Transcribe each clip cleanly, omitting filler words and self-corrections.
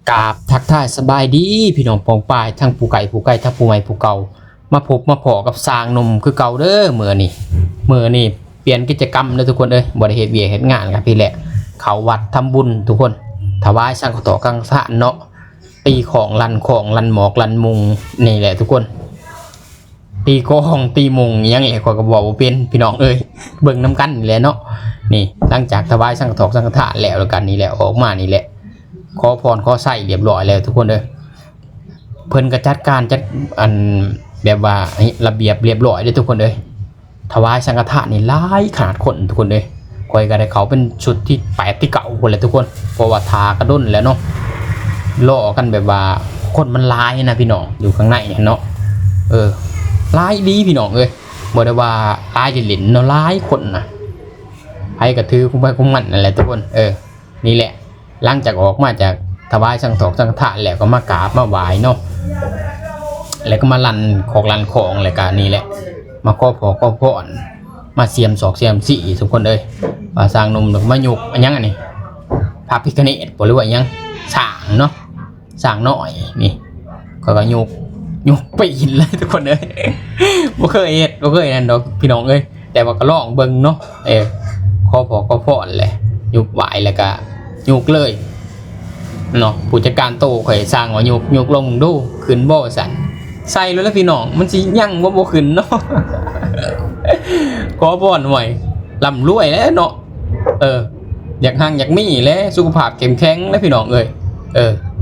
กราบทักทายสบายดีพี่น้องปองปายทั้งผู้ไก่ทั้งผู้ใหม่ผู้เก่ามาพบมาพอกับสร้างนมคือเก่าเด้อเมื่อนี่เปลี่ยนกิจกรรมเลยทุกคนบ่ได้เฮ็ดเวียกเฮ็ดงานกันพี่แหละเขาวัดทำบุญทุกคนถวายสังฆทานกังสะเนาะตีของลันหมอกลันมุงนี่แหละทุกคนตีกองตีมุงยังไงข้อยก็บอกว่าเป็นพี่น้องเบิ่งน้ำกันนี่แหละเนาะนี่หลังจากถวายสังฆทานแล้วกันนี่แหละออกมานี่แหละขอพรขอใส่เรียบร้อยแล้วทุกคนเพิ่นก็จัดการจัดอันแบบว่าระเบียบเรียบร้อยเลยทุกคนถวายสังฆทานนี่หลายขนาดคนทุกคนคอยกันได้เขาเป็นชุดที่8ที่เก่าคนเลยทุกคนเพราะว่าทากระด้นแล้วเนาะล่อกันแบบว่าคนมันลายนะพี่น้องอยู่ข้างในเนาะลายดีพี่น้องบ่ได้ว่าลายหลินเนาะลายคนนะให้กระทือคุ้มไปคุ้มมันนั่นแหละทุกคนนี่แหละหลังจากออกมาจากถวายสังฆทานแล้วก็มากราบมาไหว้เนาะแล้วก็มาลันของอะไรกันนี่แหละมาขอพรมาเสียมเสียมสี่ทุกคนมาสร้างนมหรือมาหยุกอันยังอันนี้พระพิฆเนศบอกเลยว่ายังสร้างเนาะสร้างหน่อยนี่ก็หยุกปีนเลยทุกคนบ่เคยเฮ็ดบ่เคยนั่นดอกพี่น้องแต่ว่าก็ลองเบิ่งเนาะขอพรแหละหยุกไหวแล้วก็หยุกเลยเนาะผู้จัดการโตข่อยสร้างว่าหยุกลงดูขึ้นบ่สั่นใส่แล้วพี่น้องมันสิยั่งบ่ขึ้นเนาะขอพรหน่อยร่ำรวยแล้วเนาะอยากหังอยากมีแล้วสุขภาพเข้มแข็งแล้วพี่น้อง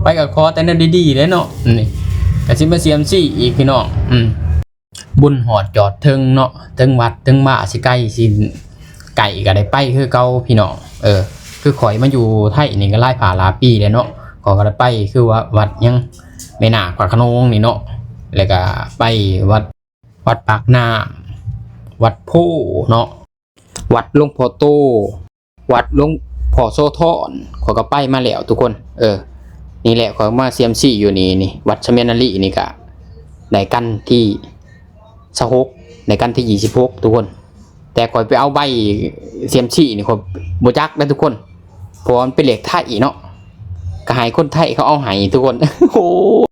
ไปกับคอแต่นั้นดีๆแล้วเนาะนี่ก็สิมาเสียมซี่อีกพี่น้องบุญหอดจอดถึงเนาะถึงวัดถึงมาสิไก่สิไก่ก็ได้ไปคือเก่าพี่น้องคือข่อยมาอยู่ไทยนี่ก็ไล่ผ่าลาปีแล้วเนาะขอก็ได้ไปคือว่าวัดยังไม่น่าปากขนงนี่เนาะแล้วก็ไปวัดปากน้ำวัดโพเนาะวัดหลวงพ่อโตวัดหลวงพ่อโซทอนขอก็ไปมาแล้วทุกคนนี่แหละขอมาเซียมซี่อยู่นี่วัดชเมนาลีนี่ก็ในกันที่26ในกันที่26ทุกคนแต่ขอยไปเอาใบเซียมซี่นี่ขอยบ่จักได้ทุกคนเพราะมันเป็นเหล็กไทยเนาะก็ให้คนไทยเขาเอาให้ทุกคนโอ้